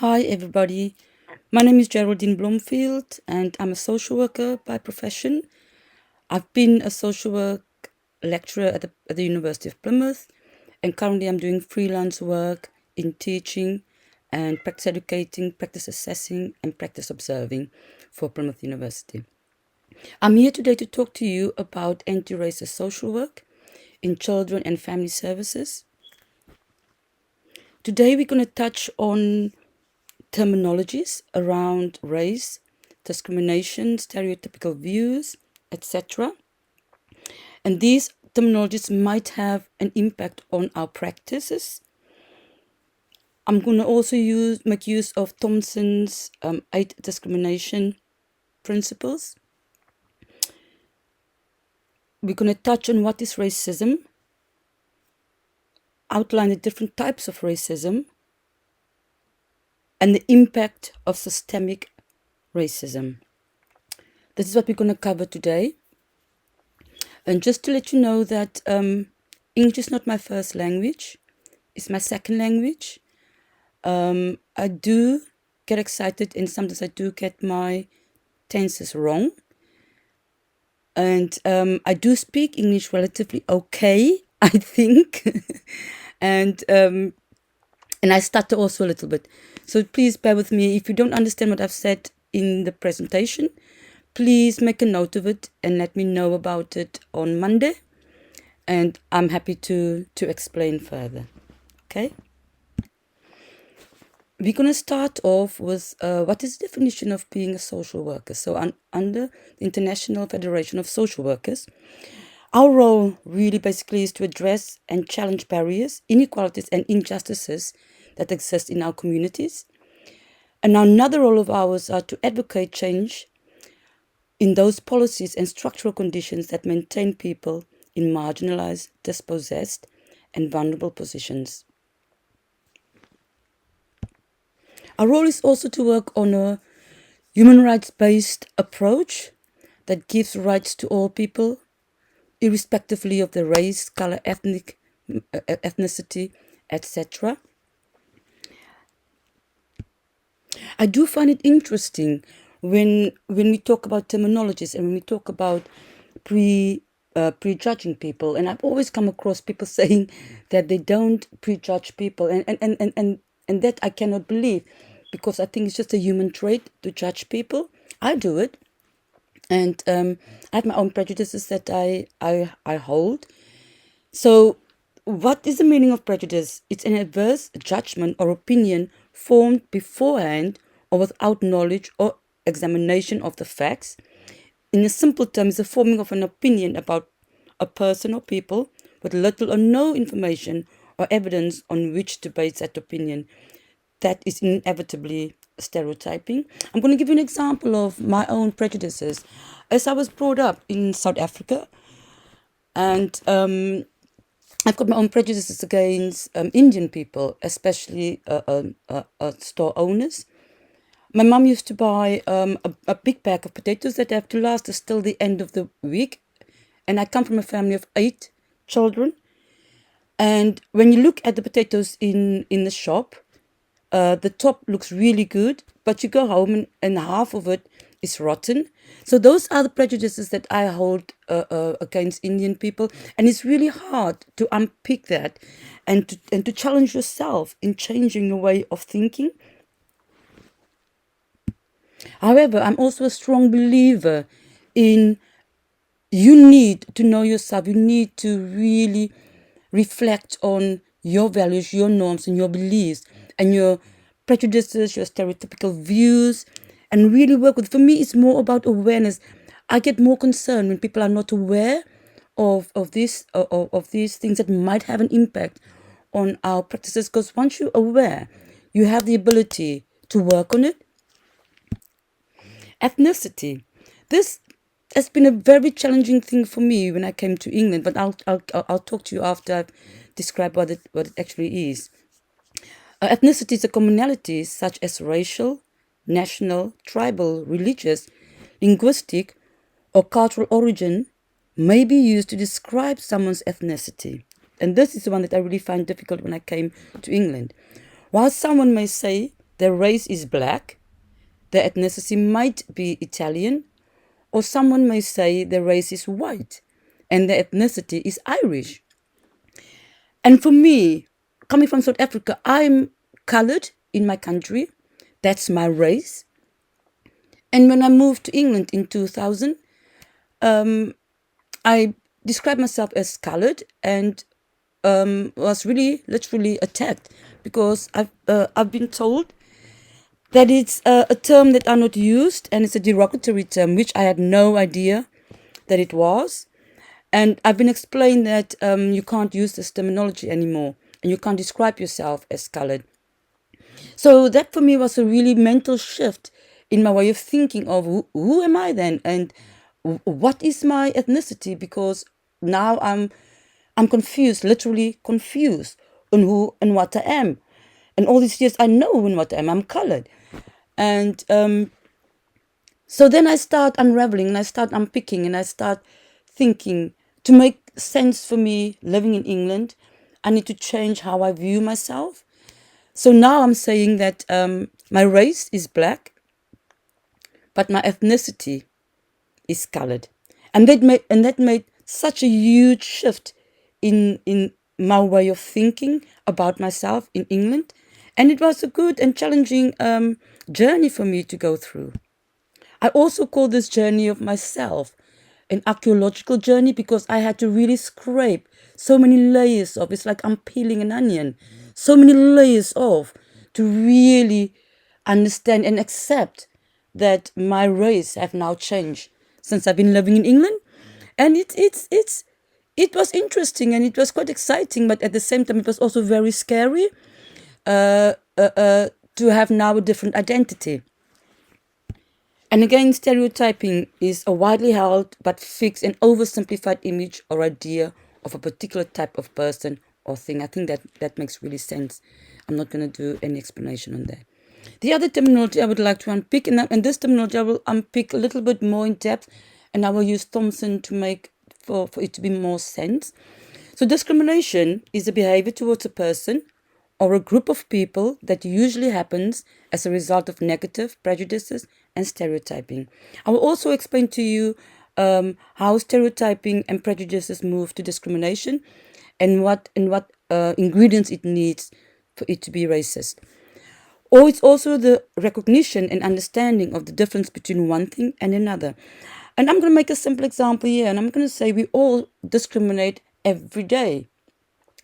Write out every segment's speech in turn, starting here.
Hi, everybody. My name is Geraldine Blomfield, and I'm a social worker by profession. I've been a social work lecturer at the University of Plymouth, and currently I'm doing freelance work in teaching and practice educating, practice assessing, and practice observing for Plymouth University. I'm here today to talk to you about anti-racist social work in children and family services. Today we're going to touch on terminologies around race, discrimination, stereotypical views, etc. And these terminologies might have an impact on our practices. I'm going to also make use of Thompson's 8 discrimination principles. We're going to touch on what is racism, outline the different types of racism, and the impact of systemic racism. This is what we're going to cover today. And just to let you know that English is not my first language, it's my second language. I do get excited, and sometimes I do get my tenses wrong. And I do speak English relatively okay, I think. and I stutter also a little bit. So please bear with me. If you don't understand what I've said in the presentation, please make a note of it and let me know about it on Monday. And I'm happy to explain further. Okay? We're going to start off with what is the definition of being a social worker. So under the International Federation of Social Workers, our role really basically is to address and challenge barriers, inequalities and injustices that exist in our communities. And another role of ours are to advocate change in those policies and structural conditions that maintain people in marginalized, dispossessed, and vulnerable positions. Our role is also to work on a human rights-based approach that gives rights to all people, irrespectively of their race, color, ethnicity, etc. I do find it interesting when we talk about terminologies and when we talk about prejudging people, and I've always come across people saying that they don't prejudge people, and that I cannot believe, because I think it's just a human trait to judge people. I do it, and I have my own prejudices that I hold. So what is the meaning of prejudice? It's an adverse judgment or opinion formed beforehand or without knowledge or examination of the facts. In a simple term, it's the forming of an opinion about a person or people with little or no information or evidence on which to base that opinion. That is inevitably stereotyping. I'm going to give you an example of my own prejudices. As I was brought up in South Africa, and I've got my own prejudices against Indian people, especially store owners. My mum used to buy a big bag of potatoes that have to last us till the end of the week. And I come from a family of 8 children. And when you look at the potatoes in the shop, the top looks really good, but you go home and half of it is rotten. So those are the prejudices that I hold against Indian people, and it's really hard to unpick that and to challenge yourself in changing your way of thinking. However, I'm also a strong believer in you need to know yourself. You need to really reflect on your values, your norms, and your beliefs, and your prejudices, your stereotypical views, and really work with. For me, it's more about awareness. I get more concerned when people are not aware of these things that might have an impact on our practices. Because once you're aware, you have the ability to work on it. Ethnicity. This has been a very challenging thing for me when I came to England, but I'll talk to you after I've described what it actually is. Ethnicities are commonalities such as racial, national, tribal, religious, linguistic, or cultural origin may be used to describe someone's ethnicity. And this is the one that I really find difficult when I came to England. While someone may say their race is black, their ethnicity might be Italian, or someone may say their race is white and their ethnicity is Irish. And for me, coming from South Africa, I'm colored in my country. That's my race. And when I moved to England in 2000, I described myself as colored and was really literally attacked because I've been told that it's a term that are not used and it's a derogatory term, which I had no idea that it was. And I've been explained that you can't use this terminology anymore and you can't describe yourself as colored. So that for me was a really mental shift in my way of thinking of who am I then and what is my ethnicity, because now I'm confused, literally confused on who and what I am. And all these years I know who and what I am. I'm colored. And so then I start unraveling and I start unpicking and I start thinking to make sense for me living in England, I need to change how I view myself. So now I'm saying that my race is black, but my ethnicity is colored. And that made such a huge shift in my way of thinking about myself in England. And it was a good and challenging journey for me to go through. I also call this journey of myself an archaeological journey because I had to really scrape so many layers of, it's like I'm peeling an onion, so many layers off to really understand and accept that my race have now changed since I've been living in England. And it was interesting and it was quite exciting, but at the same time it was also very scary to have now a different identity. And again, stereotyping is a widely held but fixed and oversimplified image or idea of a particular type of person or thing. I think that makes really sense. I'm not going to do any explanation on that. The other terminology I would like to unpick, and this terminology I will unpick a little bit more in depth, and I will use Thompson to make for it to be more sense. So discrimination is a behavior towards a person or a group of people that usually happens as a result of negative prejudices and stereotyping. I will also explain to you how stereotyping and prejudices move to discrimination and what ingredients it needs for it to be racist. Or it's also the recognition and understanding of the difference between one thing and another. And I'm going to make a simple example here, and I'm going to say we all discriminate every day.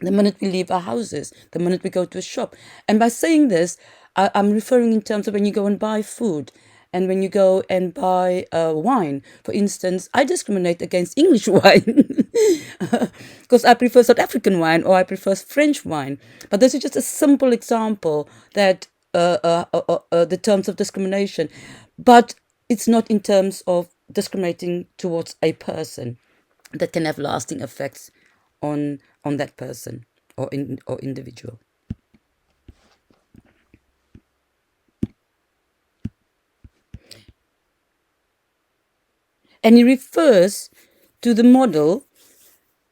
The minute we leave our houses, the minute we go to a shop. And by saying this, I'm referring in terms of when you go and buy food and when you go and buy wine. For instance, I discriminate against English wine because I prefer South African wine or I prefer French wine. But this is just a simple example that the terms of discrimination. But it's not in terms of discriminating towards a person that can have lasting effects on that person or individual. And he refers to the model.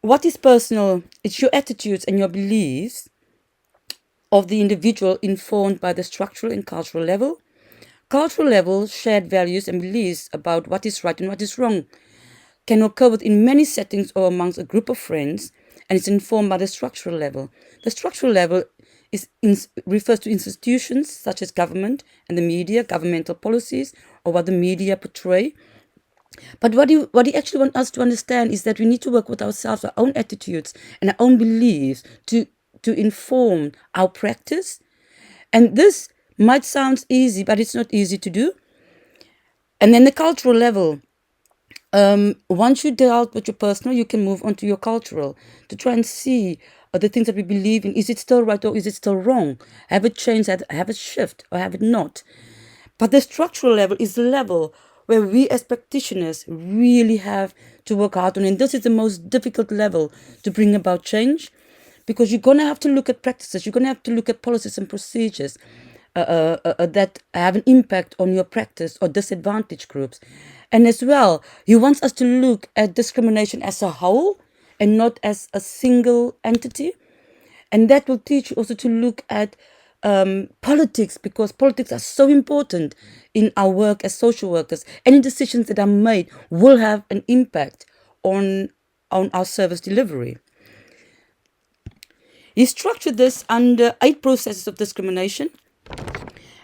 What is personal? It's your attitudes and your beliefs of the individual informed by the structural and cultural level. Cultural level, shared values and beliefs about what is right and what is wrong can occur within many settings or amongst a group of friends, and it's informed by the structural level. The structural level refers to institutions such as government and the media, governmental policies, or what the media portray. But what he actually wants us to understand is that we need to work with ourselves, our own attitudes, and our own beliefs to inform our practice. And this might sound easy, but it's not easy to do. And then the cultural level. Once you dealt with your personal, you can move on to your cultural to try and see the things that we believe in. Is it still right or is it still wrong? Have it changed? Have it shift or have it not? But the structural level is the level where we as practitioners really have to work hard on. And this is the most difficult level to bring about change, because you're going to have to look at practices. You're going to have to look at policies and procedures that have an impact on your practice or disadvantaged groups. And as well, he wants us to look at discrimination as a whole and not as a single entity. And that will teach you also to look at politics, because politics are so important in our work as social workers. Any decisions that are made will have an impact on our service delivery. He structured this under 8 processes of discrimination.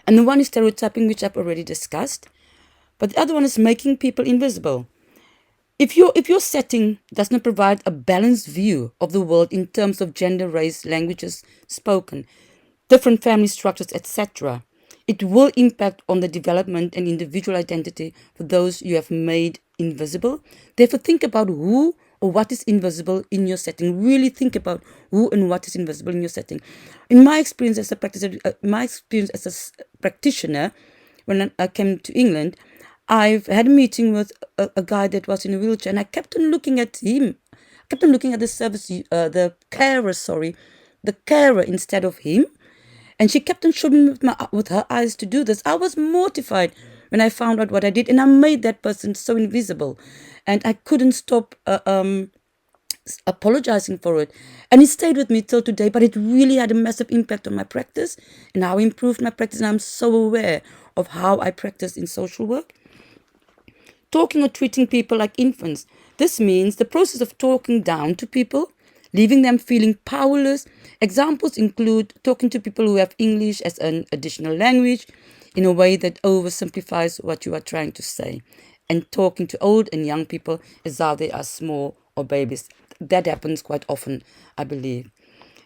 And the one is stereotyping, which I've already discussed. But the other one is making people invisible. If your setting does not provide a balanced view of the world in terms of gender, race, languages spoken, different family structures, etc., it will impact on the development and individual identity for those you have made invisible. Therefore, think about who or what is invisible in your setting. Really think about who and what is invisible in your setting. In my experience as a practitioner, when I came to England, I've had a meeting with a guy that was in a wheelchair, and I kept on looking at him. I kept on looking at the carer instead of him. And she kept on showing me with her eyes to do this. I was mortified when I found out what I did, and I made that person so invisible. And I couldn't stop apologizing for it. And it stayed with me till today, but it really had a massive impact on my practice and how I improved my practice. And I'm so aware of how I practice in social work. Talking or treating people like infants. This means the process of talking down to people, leaving them feeling powerless. Examples include talking to people who have English as an additional language in a way that oversimplifies what you are trying to say, and talking to old and young people as though they are small or babies. That happens quite often, I believe.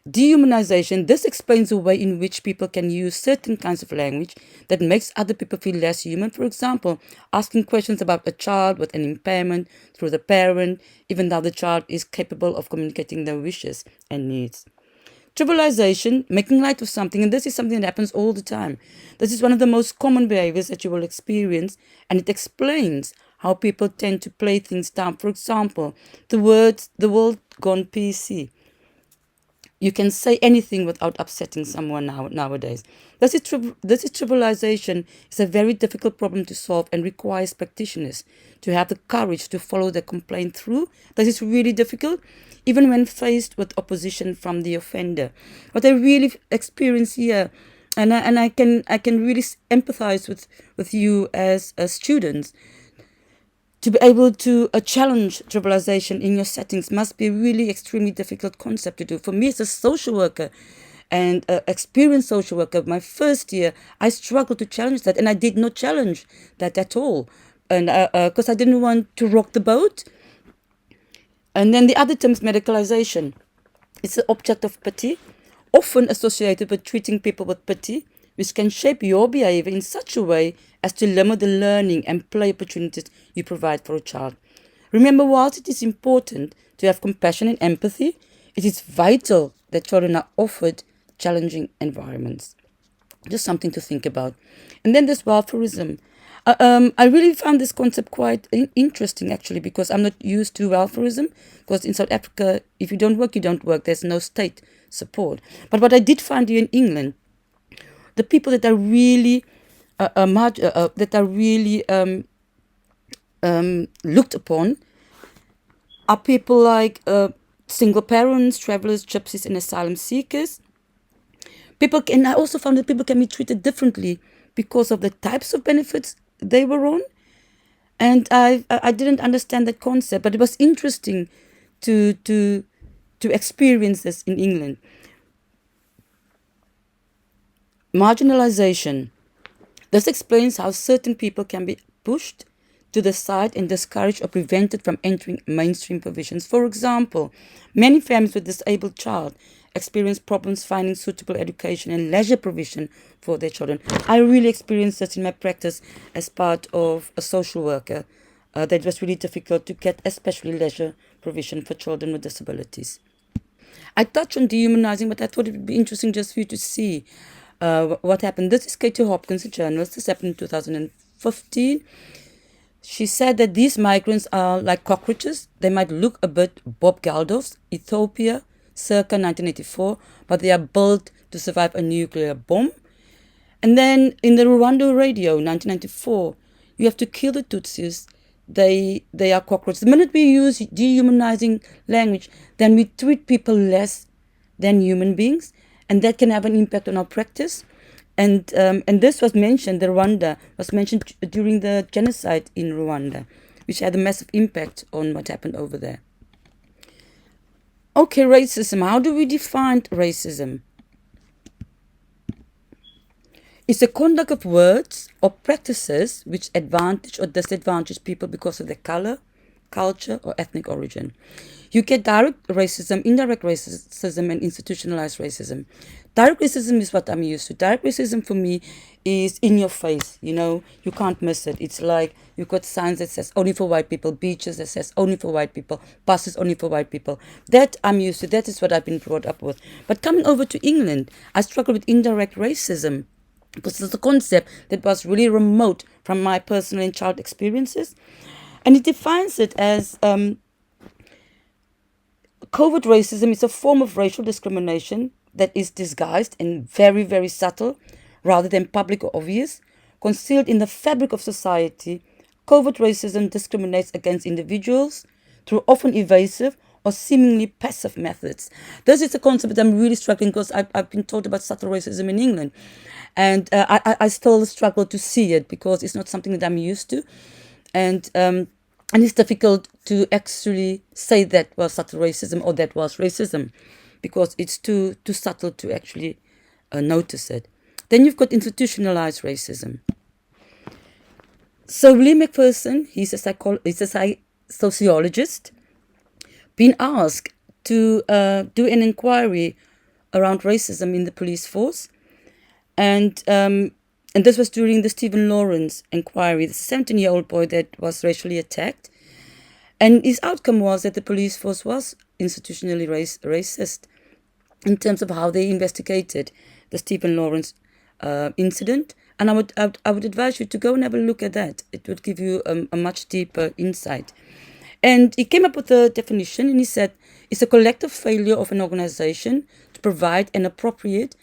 Dehumanization. This explains the way in which people can use certain kinds of language that makes other people feel less human. For example, asking questions about a child with an impairment through the parent, even though the child is capable of communicating their wishes and needs. Trivialization, making light of something, and this is something that happens all the time. This is one of the most common behaviors that you will experience, and it explains how people tend to play things down. For example, the world gone PC. You can say anything without upsetting someone nowadays. This is trivialization. It's a very difficult problem to solve and requires practitioners to have the courage to follow the complaint through. This is really difficult, even when faced with opposition from the offender. What I really experience here, and I can really empathize with you as students. To be able to challenge trivialization in your settings must be a really extremely difficult concept to do. For me as a social worker and experienced social worker, my first year, I struggled to challenge that, and I did not challenge that at all, and because I didn't want to rock the boat. And then the other term is medicalization. It's the object of pity, often associated with treating people with pity, which can shape your behavior in such a way as to limit the learning and play opportunities you provide for a child. Remember, whilst it is important to have compassion and empathy, it is vital that children are offered challenging environments. Just something to think about. And then there's welfareism. I really found this concept quite interesting, actually, because I'm not used to welfareism. Because in South Africa, if you don't work, you don't work. There's no state support. But what I did find here in England, the people that are really looked upon are people like single parents, travelers, gypsies, and asylum seekers. I also found that people can be treated differently because of the types of benefits they were on. And I didn't understand that concept, but it was interesting to experience this in England. Marginalization. This explains how certain people can be pushed to the side and discouraged or prevented from entering mainstream provisions. For example, many families with disabled child experience problems finding suitable education and leisure provision for their children. I really experienced this in my practice as part of a social worker. That it was really difficult to get especially leisure provision for children with disabilities. I touched on dehumanizing, but I thought it would be interesting just for you to see what happened. This is Katie Hopkins, a journalist. This happened in 2015. She said that these migrants are like cockroaches. They might look a bit Bob Geldof's Ethiopia, circa 1984, but they are built to survive a nuclear bomb. And then in the Rwanda radio, 1994, you have to kill the Tutsis. They are cockroaches. The minute we use dehumanizing language, then we treat people less than human beings. and that can have an impact on our practice. And this was mentioned, the Rwanda was mentioned during the genocide in Rwanda, which had a massive impact on what happened over there. Okay, racism. How do we define racism? It's the conduct of words or practices which advantage or disadvantage people because of their color, culture, or ethnic origin. You get direct racism, indirect racism, and institutionalized racism. Direct racism is what I'm used to. Direct racism for me is in your face. You can't miss it. It's like you've got signs that says only for white people, beaches that says only for white people, buses only for white people. That I'm used to. That is what I've been brought up with. But coming over to England, I struggle with indirect racism, because it's a concept that was really remote from my personal and child experiences. And it defines it as covert racism is a form of racial discrimination that is disguised and very, very subtle rather than public or obvious. Concealed in the fabric of society, covert racism discriminates against individuals through often evasive or seemingly passive methods. This is a concept that I'm really struggling, because I've been taught about subtle racism in England. And I still struggle to see it, because it's not something that I'm used to. And it's difficult to actually say that was subtle racism or that was racism, because it's too subtle to actually notice it. Then you've got institutionalized racism. So William McPherson, he's a sociologist, been asked to do an inquiry around racism in the police force. And this was during the Stephen Lawrence inquiry, the 17-year-old boy that was racially attacked. And his outcome was that the police force was institutionally racist in terms of how they investigated the Stephen Lawrence incident. And I would advise you to go and have a look at that. It would give you a much deeper insight. And he came up with a definition, and he said, it's a collective failure of an organization to provide an appropriate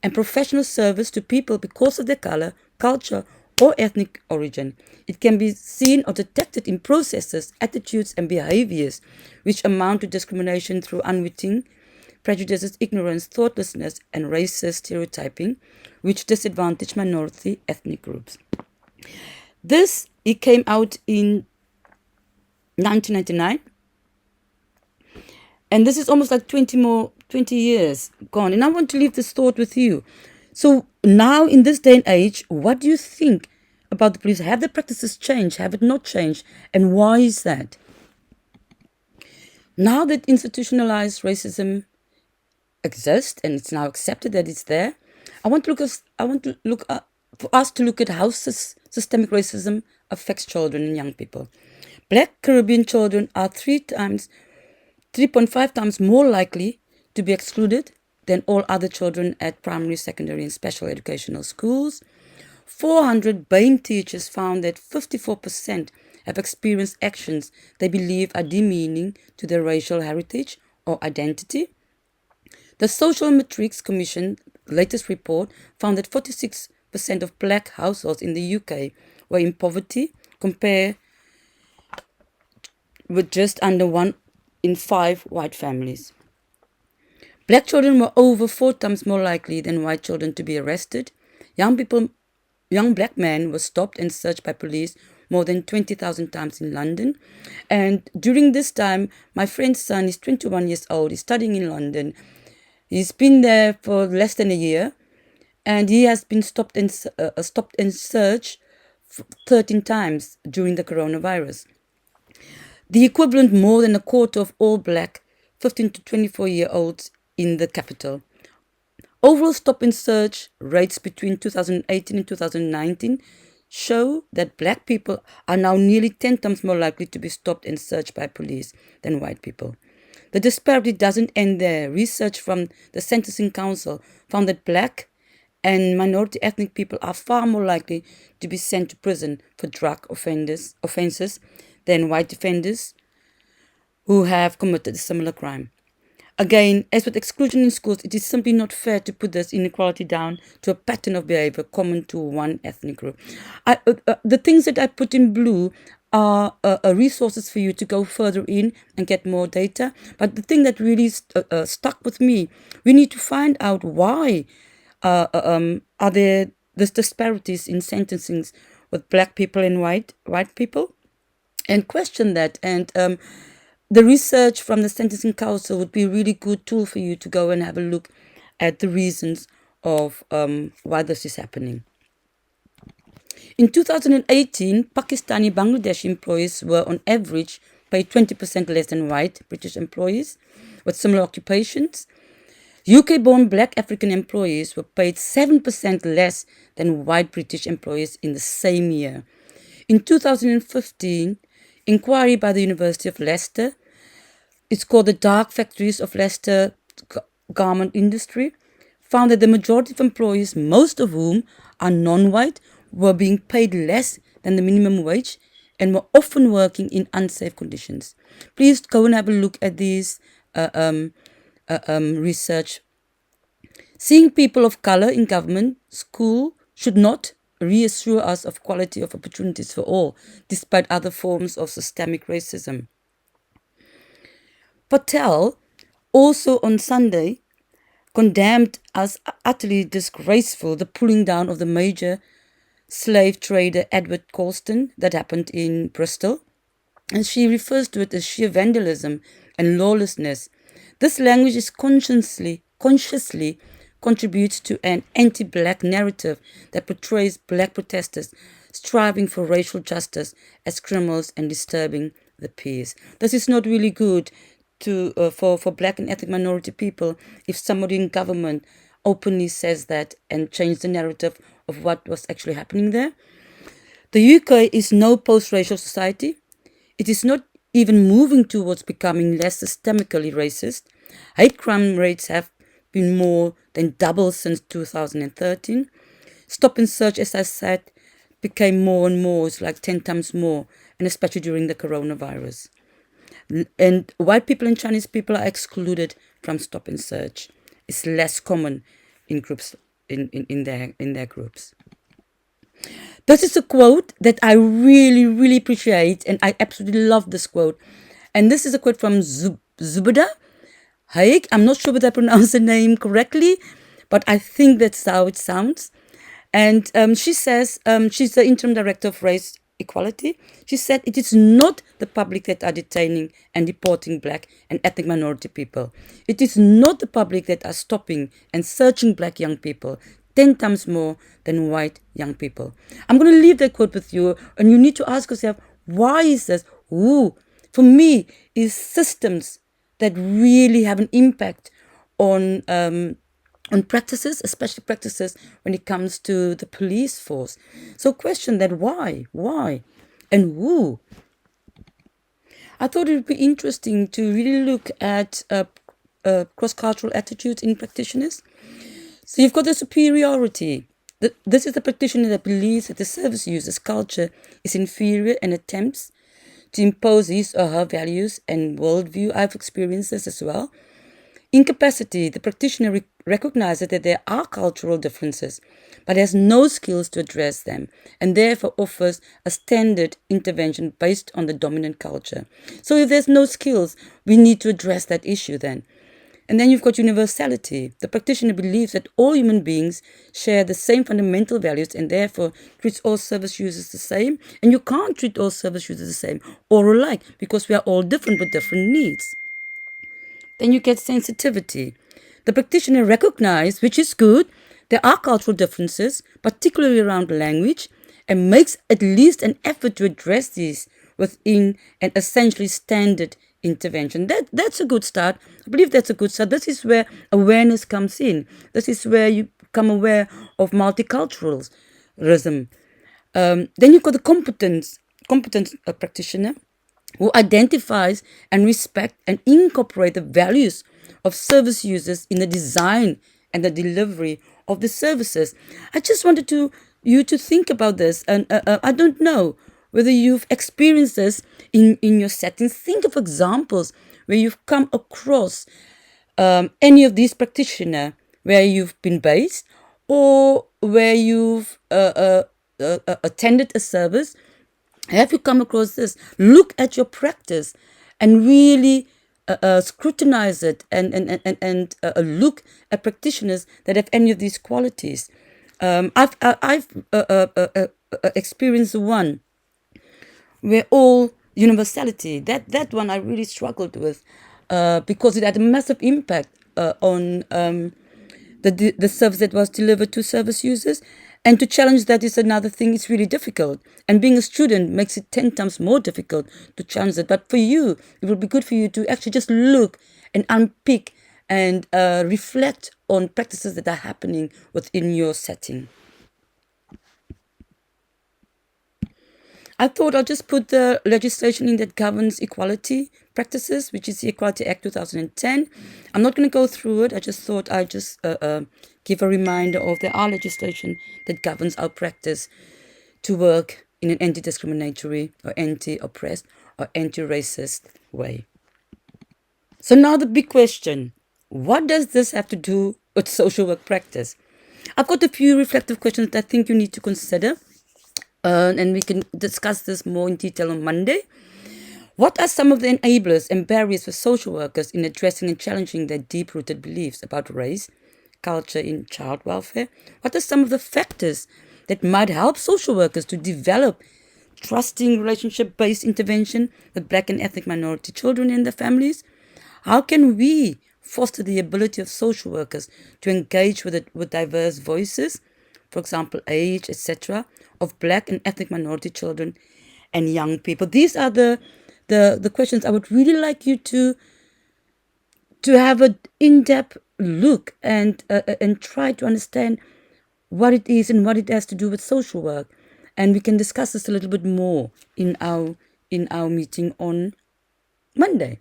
and professional service to people because of their color, culture, or ethnic origin. It can be seen or detected in processes, attitudes, and behaviors which amount to discrimination through unwitting prejudices, ignorance, thoughtlessness, and racist stereotyping, which disadvantage minority ethnic groups. It came out in 1999, and this is almost like 20 years gone. And I want to leave this thought with you. So now, in this day and age, what do you think about the police? Have the practices changed? Have it not changed? And why is that? Now that institutionalized racism exists and it's now accepted that it's there, I want to look for us to look at how systemic racism affects children and young people. Black Caribbean children are 3.5 times more likely to be excluded than all other children at primary, secondary, and special educational schools. 400 BAME teachers found that 54% have experienced actions they believe are demeaning to their racial heritage or identity. The Social Metrics Commission latest report found that 46% of black households in the UK were in poverty, compared with just under 1 in 5 white families. Black children were over 4 times more likely than white children to be arrested. Young black men were stopped and searched by police more than 20,000 times in London. And during this time, my friend's son is 21 years old. He's studying in London. He's been there for less than a year, and he has been stopped and searched 13 times during the coronavirus. The equivalent more than a quarter of all black 15 to 24-year-olds in the capital. Overall stop and search rates between 2018 and 2019 show that black people are now nearly 10 times more likely to be stopped and searched by police than white people. The disparity doesn't end there. Research from the Sentencing Council found that black and minority ethnic people are far more likely to be sent to prison for drug offenses than white offenders who have committed a similar crime. Again, as with exclusion in schools, it is simply not fair to put this inequality down to a pattern of behavior common to one ethnic group. The things that I put in blue are resources for you to go further in and get more data. But the thing that really stuck with me, we need to find out why are there these disparities in sentencing with black people and white people, and question that. And the research from the Sentencing Council would be a really good tool for you to go and have a look at the reasons of why this is happening. In 2018, Pakistani Bangladeshi employees were on average paid 20% less than white British employees with similar occupations. UK-born black African employees were paid 7% less than white British employees in the same year. In 2015, inquiry by the University of Leicester, it's called the Dark Factories of Leicester Garment Industry, found that the majority of employees, most of whom are non-white, were being paid less than the minimum wage and were often working in unsafe conditions. Please go and have a look at these research. Seeing people of color in government, school should not reassure us of quality of opportunities for all, despite other forms of systemic racism. Patel also on Sunday condemned as utterly disgraceful the pulling down of the major slave trader Edward Colston that happened in Bristol, and she refers to it as sheer vandalism and lawlessness. This language is consciously contributes to an anti-black narrative that portrays black protesters striving for racial justice as criminals and disturbing the peace. This is not really good for black and ethnic minority people if somebody in government openly says that and change the narrative of what was actually happening there. The UK is no post-racial society. It is not even moving towards becoming less systemically racist. Hate crime rates have been more than double since 2013. Stop and search, as I said, became more and more, it's like 10 times more, and especially during the coronavirus. And white people and Chinese people are excluded from stop and search. It's less common in groups in their groups. This is a quote that I really, really appreciate, and I absolutely love this quote. And this is a quote from Zubeda Haig. I'm not sure whether I pronounce the name correctly, but I think that's how it sounds. And she says, she's the interim director of race equality. She said, it is not the public that are detaining and deporting black and ethnic minority people. It is not the public that are stopping and searching black young people 10 times more than white young people. I'm going to leave that quote with you, and you need to ask yourself, why is this? For me, is systems that really have an impact on practices, especially practices when it comes to the police force. So question that why, and who? I thought it would be interesting to really look at cross-cultural attitudes in practitioners. So you've got the superiority. This is the practitioner that believes that the service user's culture is inferior and attempts to impose his or her values and worldview. I've experienced this as well. Incapacity, the practitioner recognizes that there are cultural differences, but has no skills to address them, and therefore offers a standard intervention based on the dominant culture. So if there's no skills, we need to address that issue then. And then you've got universality. The practitioner believes that all human beings share the same fundamental values and therefore treats all service users the same. And you can't treat all service users the same or alike because we are all different with different needs. Then you get sensitivity. The practitioner recognizes, which is good, there are cultural differences, particularly around language, and makes at least an effort to address these within an essentially standard intervention. That's a good start. I believe that's a good start. This is where awareness comes in. This is where you become aware of multiculturalism. Then you've got the competent practitioner who identifies and respect and incorporate the values of service users in the design and the delivery of the services. I just wanted you to think about this, and I don't know whether you've experienced this in your settings. Think of examples where you've come across any of these practitioners where you've been based or where you've attended a service Have you come across this? Look at your practice and really scrutinize it and look at practitioners that have any of these qualities. I've experienced one where all universality, that one I really struggled with because it had a massive impact on the service that was delivered to service users. And to challenge that is another thing, it's really difficult. And being a student makes it 10 times more difficult to challenge that. But for you, it will be good for you to actually just look and unpick and reflect on practices that are happening within your setting. I thought I'll just put the legislation in that governs equality practices, which is the Equality Act 2010. I'm not going to go through it. I just thought I'd just give a reminder of there are legislation that governs our practice to work in an anti-discriminatory or anti-oppressed or anti-racist way. So now the big question, what does this have to do with social work practice? I've got a few reflective questions that I think you need to consider. And we can discuss this more in detail on Monday. What are some of the enablers and barriers for social workers in addressing and challenging their deep-rooted beliefs about race, culture in child welfare? What are some of the factors that might help social workers to develop trusting relationship-based intervention with Black and ethnic minority children and their families? How can we foster the ability of social workers to engage with diverse voices, for example, age, etc., of Black and ethnic minority children and young people? These are the questions I would really like you to have an in-depth look and try to understand what it is and what it has to do with social work. And we can discuss this a little bit more in our meeting on Monday.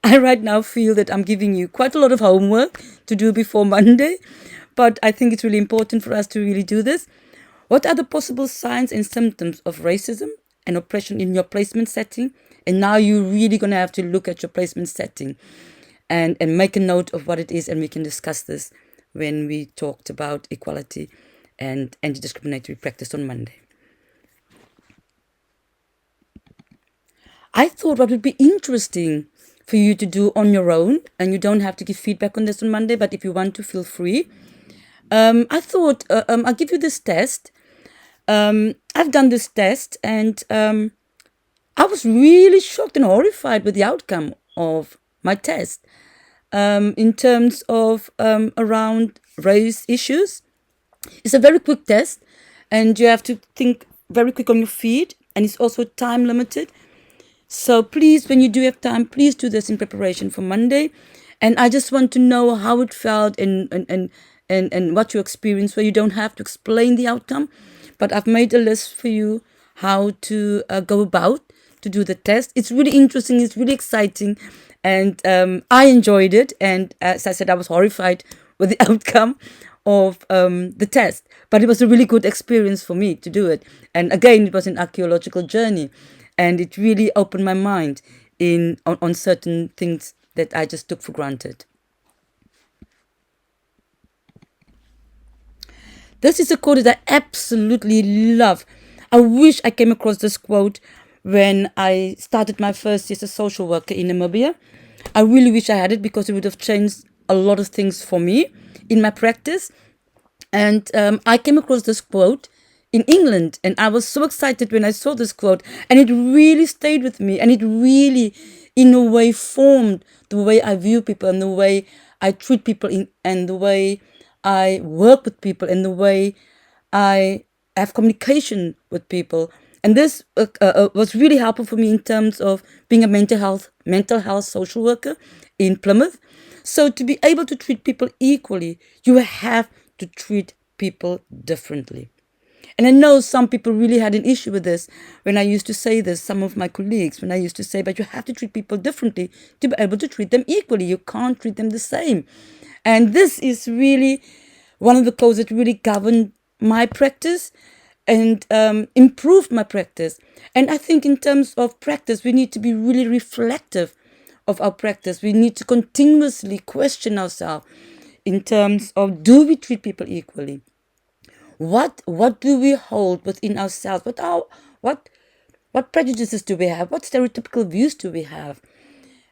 I right now feel that I'm giving you quite a lot of homework to do before Monday, but I think it's really important for us to really do this. What are the possible signs and symptoms of racism and oppression in your placement setting? And now you're really going to have to look at your placement setting and make a note of what it is, and we can discuss this when we talked about equality and anti-discriminatory practice on Monday. I thought what would be interesting for you to do on your own, and you don't have to give feedback on this on Monday, but if you want to, feel free. I thought I'll give you this test. I've done this test, and I was really shocked and horrified with the outcome of my test in terms of around race issues. It's a very quick test, and you have to think very quick on your feet, and it's also time limited. So please, when you do have time, please do this in preparation for Monday. And I just want to know how it felt and what your experience were. You don't have to explain the outcome, but I've made a list for you how to go about to do the test. It's really interesting. It's really exciting. And I enjoyed it. And as I said, I was horrified with the outcome of the test. But it was a really good experience for me to do it. And again, it was an archaeological journey. And it really opened my mind on certain things that I just took for granted. This is a quote that I absolutely love. I wish I came across this quote when I started my first year as a social worker in Namibia. I really wish I had it because it would have changed a lot of things for me in my practice. And I came across this quote in England, and I was so excited when I saw this quote, and it really stayed with me, and it really, in a way, formed the way I view people and the way I treat people and the way I work with people and the way I have communication with people. And this was really helpful for me in terms of being a mental health social worker in Plymouth. So to be able to treat people equally, you have to treat people differently. And I know some people really had an issue with this when I used to say this, some of my colleagues, when I used to say, but you have to treat people differently to be able to treat them equally. You can't treat them the same. And this is really one of the quotes that really governed my practice and improved my practice. And I think in terms of practice, we need to be really reflective of our practice. We need to continuously question ourselves in terms of, do we treat people equally? What do we hold within ourselves? what prejudices do we have? What stereotypical views do we have?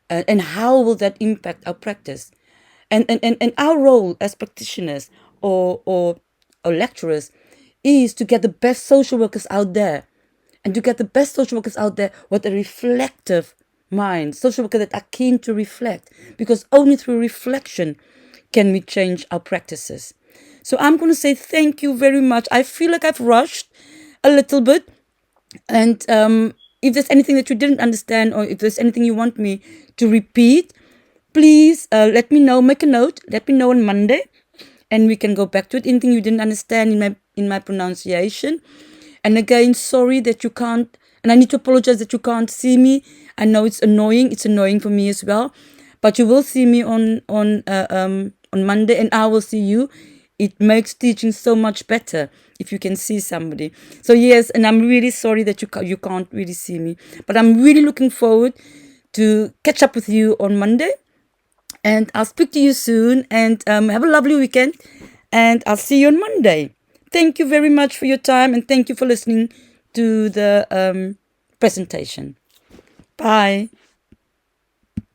And how will that impact our practice? And our role as practitioners or lecturers is to get the best social workers out there, and to get the best social workers out there with a reflective mind, social workers that are keen to reflect, because only through reflection can we change our practices. So I'm going to say thank you very much. I feel like I've rushed a little bit, and if there's anything that you didn't understand, or if there's anything you want me to repeat, please let me know. Make a note. Let me know on Monday, and we can go back to it. Anything you didn't understand in my pronunciation. And again, sorry that you can't, and I need to apologize that you can't see me. I know it's annoying. It's annoying for me as well. But you will see me on Monday, and I will see you. It makes teaching so much better if you can see somebody. So yes, and I'm really sorry that you can't really see me. But I'm really looking forward to catch up with you on Monday. And I'll speak to you soon, and have a lovely weekend, and I'll see you on Monday. Thank you very much for your time, and thank you for listening to the presentation. Bye.